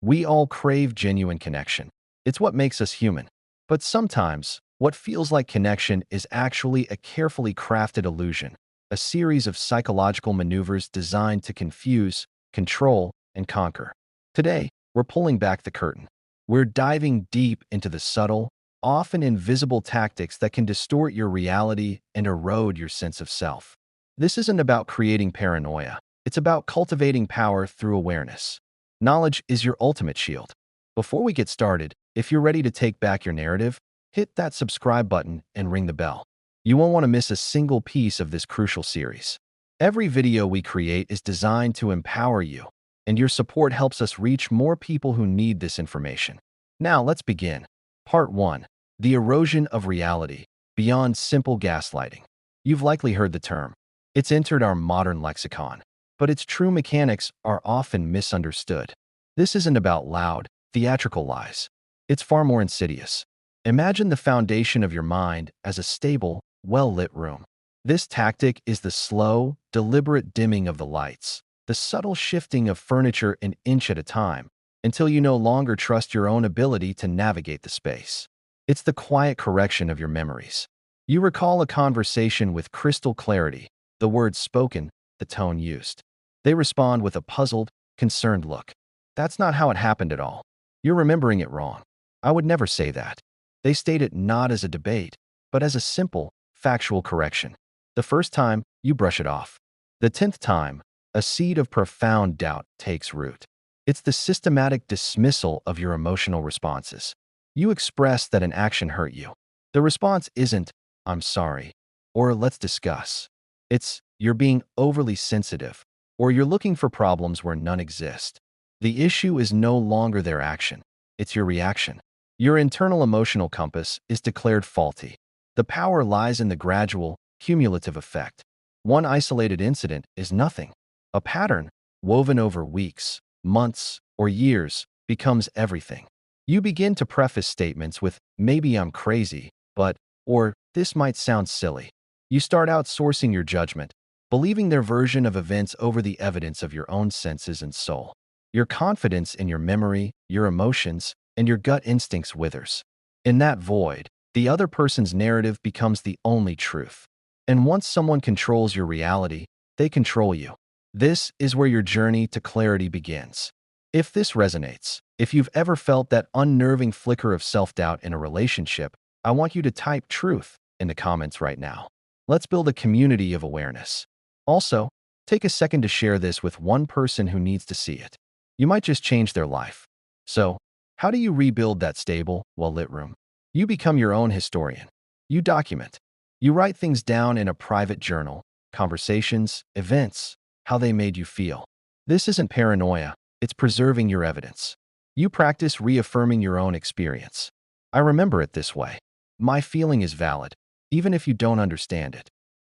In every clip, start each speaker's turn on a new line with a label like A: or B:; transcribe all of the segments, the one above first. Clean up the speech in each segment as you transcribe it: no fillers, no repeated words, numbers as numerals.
A: We all crave genuine connection. It's what makes us human. But sometimes, what feels like connection is actually a carefully crafted illusion, a series of psychological maneuvers designed to confuse, control, and conquer. Today, we're pulling back the curtain. We're diving deep into the subtle, often invisible tactics that can distort your reality and erode your sense of self. This isn't about creating paranoia. It's about cultivating power through awareness. Knowledge is your ultimate shield. Before we get started, if you're ready to take back your narrative, hit that subscribe button and ring the bell. You won't want to miss a single piece of this crucial series. Every video we create is designed to empower you, and your support helps us reach more people who need this information. Now, let's begin. Part 1. The erosion of reality, beyond simple gaslighting. You've likely heard the term. It's entered our modern lexicon, but its true mechanics are often misunderstood. This isn't about loud, theatrical lies. It's far more insidious. Imagine the foundation of your mind as a stable, well-lit room. This tactic is the slow, deliberate dimming of the lights, the subtle shifting of furniture an inch at a time, until you no longer trust your own ability to navigate the space. It's the quiet correction of your memories. You recall a conversation with crystal clarity, the words spoken, the tone used. They respond with a puzzled, concerned look. That's not how it happened at all. You're remembering it wrong. I would never say that. They state it not as a debate, but as a simple, factual correction. The first time, you brush it off. The 10th time, a seed of profound doubt takes root. It's the systematic dismissal of your emotional responses. You express that an action hurt you. The response isn't, "I'm sorry," or "let's discuss." It's, "You're being overly sensitive," or "You're looking for problems where none exist." The issue is no longer their action. It's your reaction. Your internal emotional compass is declared faulty. The power lies in the gradual, cumulative effect. One isolated incident is nothing. A pattern, woven over weeks, months, or years, becomes everything. You begin to preface statements with, "Maybe I'm crazy, but," or "This might sound silly." You start outsourcing your judgment, believing their version of events over the evidence of your own senses and soul. Your confidence in your memory, your emotions, and your gut instincts withers. In that void, the other person's narrative becomes the only truth. And once someone controls your reality, they control you. This is where your journey to clarity begins. If this resonates, if you've ever felt that unnerving flicker of self-doubt in a relationship, I want you to type truth in the comments right now. Let's build a community of awareness. Also, take a second to share this with one person who needs to see it. You might just change their life. So, how do you rebuild that stable, well-lit room? You become your own historian. You document. You write things down in a private journal, conversations, events, how they made you feel. This isn't paranoia, it's preserving your evidence. You practice reaffirming your own experience. I remember it this way. My feeling is valid, even if you don't understand it.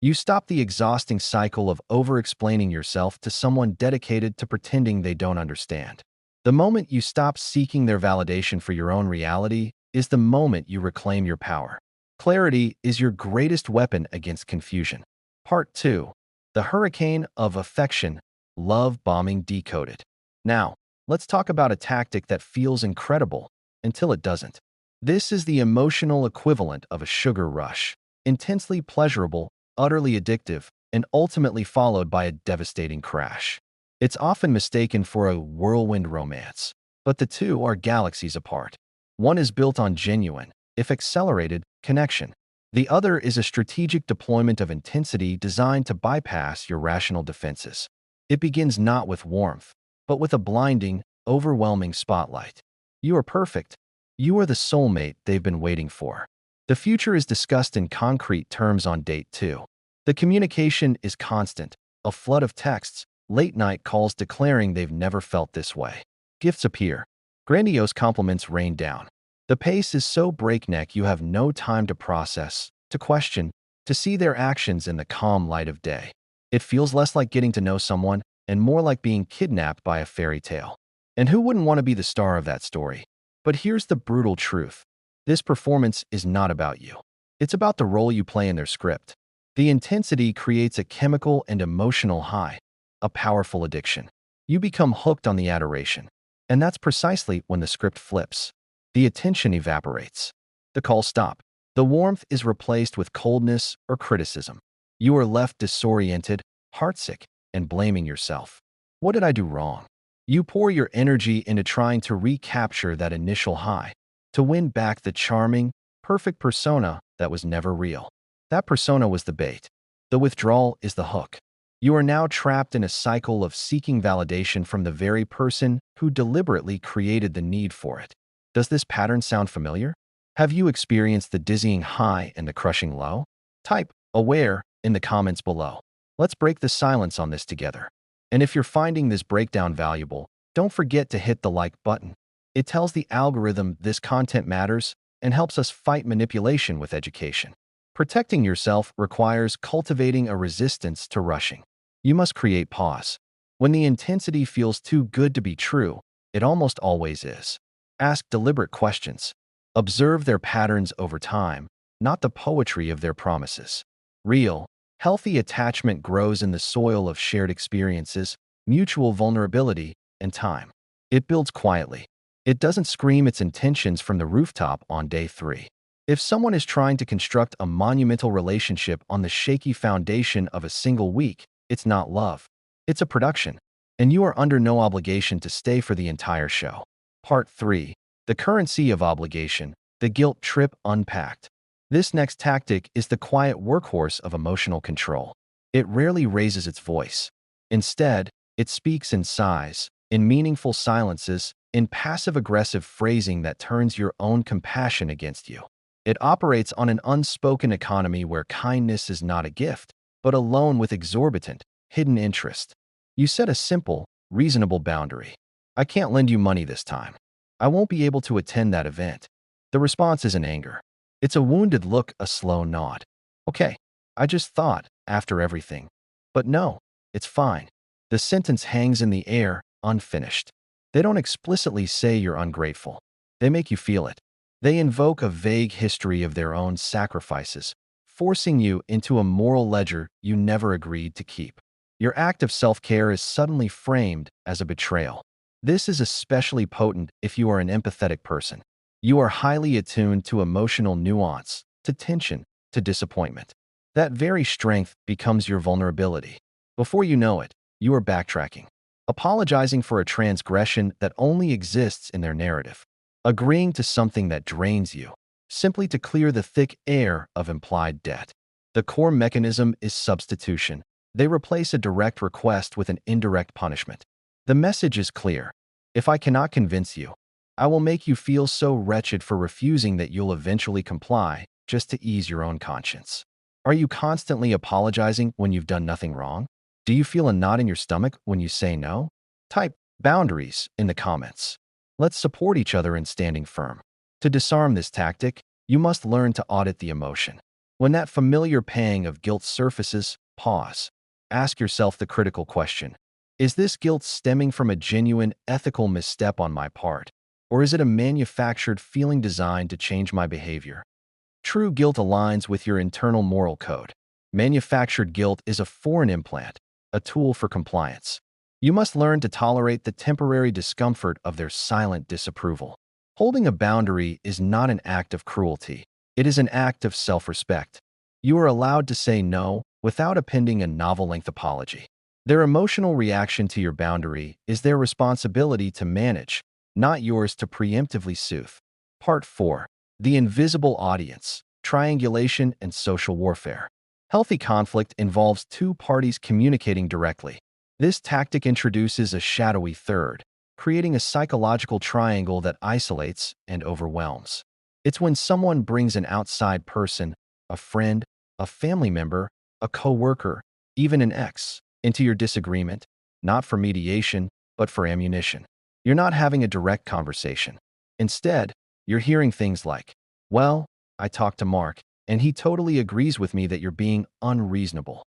A: You stop the exhausting cycle of over-explaining yourself to someone dedicated to pretending they don't understand. The moment you stop seeking their validation for your own reality is the moment you reclaim your power. Clarity is your greatest weapon against confusion. Part 2. The hurricane of affection, love bombing decoded. Now, let's talk about a tactic that feels incredible until it doesn't. This is the emotional equivalent of a sugar rush. Intensely pleasurable, utterly addictive, and ultimately followed by a devastating crash. It's often mistaken for a whirlwind romance, but the two are galaxies apart. One is built on genuine, if accelerated, connection. The other is a strategic deployment of intensity designed to bypass your rational defenses. It begins not with warmth, but with a blinding, overwhelming spotlight. You are perfect. You are the soulmate they've been waiting for. The future is discussed in concrete terms on date 2. The communication is constant, a flood of texts, late-night calls declaring they've never felt this way. Gifts appear. Grandiose compliments rain down. The pace is so breakneck you have no time to process, to question, to see their actions in the calm light of day. It feels less like getting to know someone and more like being kidnapped by a fairy tale. And who wouldn't want to be the star of that story? But here's the brutal truth. This performance is not about you. It's about the role you play in their script. The intensity creates a chemical and emotional high, a powerful addiction. You become hooked on the adoration. And that's precisely when the script flips. The attention evaporates. The calls stop. The warmth is replaced with coldness or criticism. You are left disoriented, heartsick, and blaming yourself. What did I do wrong? You pour your energy into trying to recapture that initial high, to win back the charming, perfect persona that was never real. That persona was the bait. The withdrawal is the hook. You are now trapped in a cycle of seeking validation from the very person who deliberately created the need for it. Does this pattern sound familiar? Have you experienced the dizzying high and the crushing low? Type "aware" in the comments below. Let's break the silence on this together. And if you're finding this breakdown valuable, don't forget to hit the like button. It tells the algorithm this content matters and helps us fight manipulation with education. Protecting yourself requires cultivating a resistance to rushing. You must create pause. When the intensity feels too good to be true, it almost always is. Ask deliberate questions. Observe their patterns over time, not the poetry of their promises. Real, healthy attachment grows in the soil of shared experiences, mutual vulnerability, and time. It builds quietly. It doesn't scream its intentions from the rooftop on day 3. If someone is trying to construct a monumental relationship on the shaky foundation of a single week, it's not love. It's a production, and you are under no obligation to stay for the entire show. Part 3. The currency of obligation, the guilt trip unpacked. This next tactic is the quiet workhorse of emotional control. It rarely raises its voice. Instead, it speaks in sighs, in meaningful silences, in passive-aggressive phrasing that turns your own compassion against you. It operates on an unspoken economy where kindness is not a gift, but a loan with exorbitant, hidden interest. You set a simple, reasonable boundary. I can't lend you money this time. I won't be able to attend that event. The response isn't anger. It's a wounded look, a slow nod. Okay, I just thought, after everything. But no, it's fine. The sentence hangs in the air, unfinished. They don't explicitly say you're ungrateful. They make you feel it. They invoke a vague history of their own sacrifices, forcing you into a moral ledger you never agreed to keep. Your act of self-care is suddenly framed as a betrayal. This is especially potent if you are an empathetic person. You are highly attuned to emotional nuance, to tension, to disappointment. That very strength becomes your vulnerability. Before you know it, you are backtracking, apologizing for a transgression that only exists in their narrative, agreeing to something that drains you, simply to clear the thick air of implied debt. The core mechanism is substitution. They replace a direct request with an indirect punishment. The message is clear. If I cannot convince you, I will make you feel so wretched for refusing that you'll eventually comply, just to ease your own conscience. Are you constantly apologizing when you've done nothing wrong? Do you feel a knot in your stomach when you say no? Type "boundaries" in the comments. Let's support each other in standing firm. To disarm this tactic, you must learn to audit the emotion. When that familiar pang of guilt surfaces, pause. Ask yourself the critical question. Is this guilt stemming from a genuine ethical misstep on my part? Or is it a manufactured feeling designed to change my behavior? True guilt aligns with your internal moral code. Manufactured guilt is a foreign implant, a tool for compliance. You must learn to tolerate the temporary discomfort of their silent disapproval. Holding a boundary is not an act of cruelty. It is an act of self-respect. You are allowed to say no without appending a novel-length apology. Their emotional reaction to your boundary is their responsibility to manage, not yours to preemptively soothe. Part 4. The invisible audience, triangulation, and social warfare. Healthy conflict involves two parties communicating directly. This tactic introduces a shadowy third, creating a psychological triangle that isolates and overwhelms. It's when someone brings an outside person, a friend, a family member, a coworker, even an ex, into your disagreement, not for mediation, but for ammunition. You're not having a direct conversation. Instead, you're hearing things like, "Well, I talked to Mark, and he totally agrees with me that you're being unreasonable."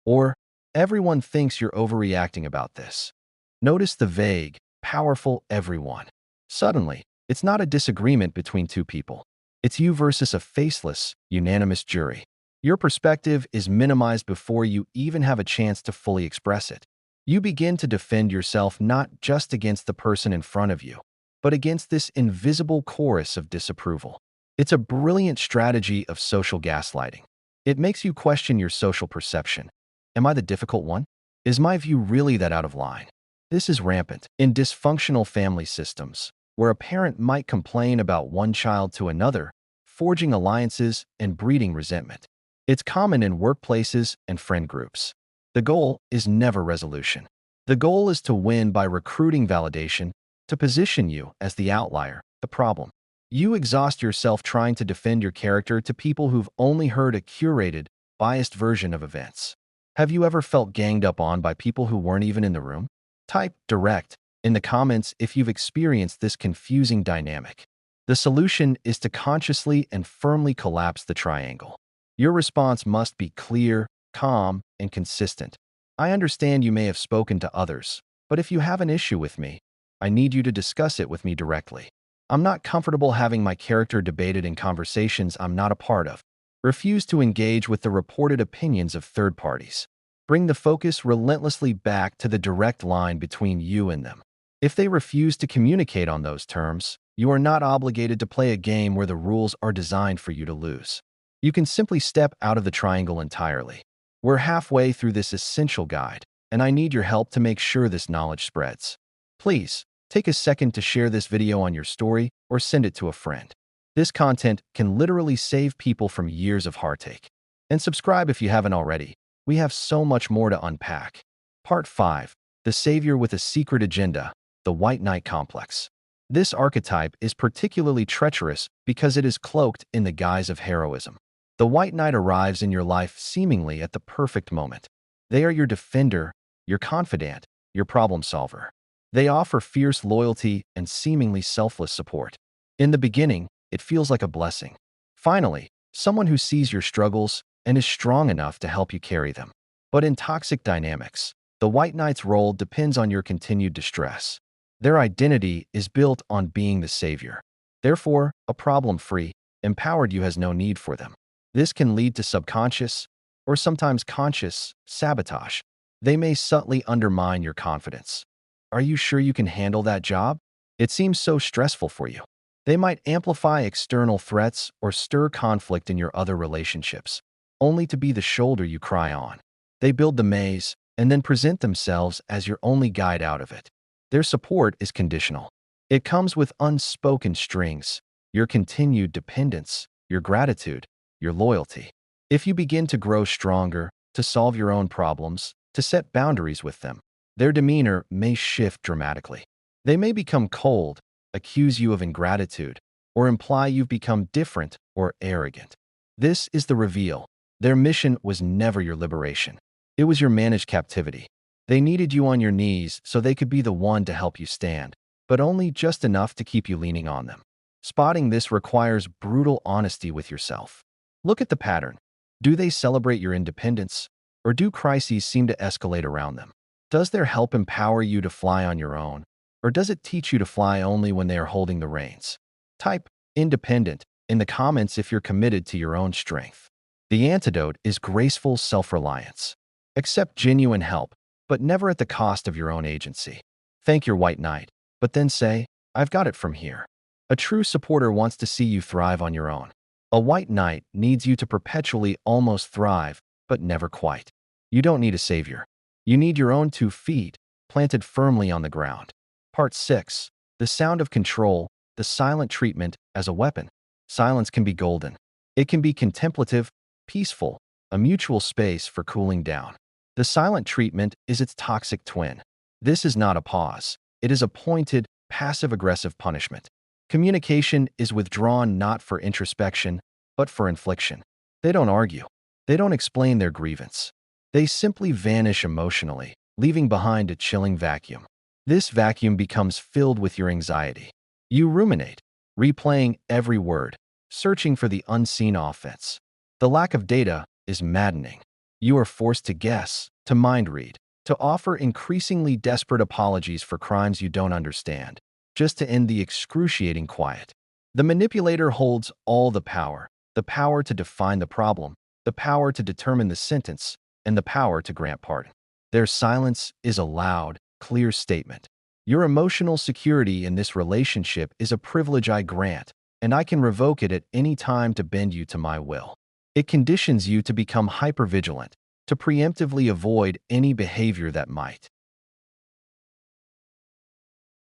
A: Or, "Everyone thinks you're overreacting about this." Notice the vague, powerful everyone. Suddenly, it's not a disagreement between two people. It's you versus a faceless, unanimous jury. Your perspective is minimized before you even have a chance to fully express it. You begin to defend yourself not just against the person in front of you, but against this invisible chorus of disapproval. It's a brilliant strategy of social gaslighting. It makes you question your social perception. Am I the difficult one? Is my view really that out of line? This is rampant in dysfunctional family systems, where a parent might complain about one child to another, forging alliances and breeding resentment. It's common in workplaces and friend groups. The goal is never resolution. The goal is to win by recruiting validation, to position you as the outlier, the problem. You exhaust yourself trying to defend your character to people who've only heard a curated, biased version of events. Have you ever felt ganged up on by people who weren't even in the room? Type direct in the comments if you've experienced this confusing dynamic. The solution is to consciously and firmly collapse the triangle. Your response must be clear, calm, and consistent. I understand you may have spoken to others, but if you have an issue with me, I need you to discuss it with me directly. I'm not comfortable having my character debated in conversations I'm not a part of. Refuse to engage with the reported opinions of third parties. Bring the focus relentlessly back to the direct line between you and them. If they refuse to communicate on those terms, you are not obligated to play a game where the rules are designed for you to lose. You can simply step out of the triangle entirely. We're halfway through this essential guide, and I need your help to make sure this knowledge spreads. Please, take a second to share this video on your story or send it to a friend. This content can literally save people from years of heartache. And subscribe if you haven't already. We have so much more to unpack. Part 5. The Savior with a Secret Agenda, the White Knight Complex. This archetype is particularly treacherous because it is cloaked in the guise of heroism. The White Knight arrives in your life seemingly at the perfect moment. They are your defender, your confidant, your problem solver. They offer fierce loyalty and seemingly selfless support. In the beginning, it feels like a blessing. Finally, someone who sees your struggles and is strong enough to help you carry them. But in toxic dynamics, the White Knight's role depends on your continued distress. Their identity is built on being the savior. Therefore, a problem-free, empowered you has no need for them. This can lead to subconscious, or sometimes conscious, sabotage. They may subtly undermine your confidence. Are you sure you can handle that job? It seems so stressful for you. They might amplify external threats or stir conflict in your other relationships, only to be the shoulder you cry on. They build the maze and then present themselves as your only guide out of it. Their support is conditional. It comes with unspoken strings, your continued dependence, your gratitude, your loyalty. If you begin to grow stronger, to solve your own problems, to set boundaries with them, their demeanor may shift dramatically. They may become cold, accuse you of ingratitude, or imply you've become different or arrogant. This is the reveal. Their mission was never your liberation. It was your managed captivity. They needed you on your knees so they could be the one to help you stand, but only just enough to keep you leaning on them. Spotting this requires brutal honesty with yourself. Look at the pattern. Do they celebrate your independence, or do crises seem to escalate around them? Does their help empower you to fly on your own, or does it teach you to fly only when they are holding the reins? Type independent in the comments if you're committed to your own strength. The antidote is graceful self-reliance. Accept genuine help, but never at the cost of your own agency. Thank your White Knight, but then say, I've got it from here. A true supporter wants to see you thrive on your own. A White Knight needs you to perpetually almost thrive, but never quite. You don't need a savior. You need your own 2 feet, planted firmly on the ground. Part 6. The Sound of Control, the Silent Treatment as a Weapon. Silence can be golden. It can be contemplative, peaceful, a mutual space for cooling down. The silent treatment is its toxic twin. This is not a pause. It is a pointed, passive-aggressive punishment. Communication is withdrawn not for introspection, but for infliction. They don't argue. They don't explain their grievance. They simply vanish emotionally, leaving behind a chilling vacuum. This vacuum becomes filled with your anxiety. You ruminate, replaying every word, searching for the unseen offense. The lack of data is maddening. You are forced to guess, to mind read, to offer increasingly desperate apologies for crimes you don't understand, just to end the excruciating quiet. The manipulator holds all the power to define the problem, the power to determine the sentence, and the power to grant pardon. Their silence is a loud, clear statement. Your emotional security in this relationship is a privilege I grant, and I can revoke it at any time to bend you to my will. It conditions you to become hypervigilant, to preemptively avoid any behavior that might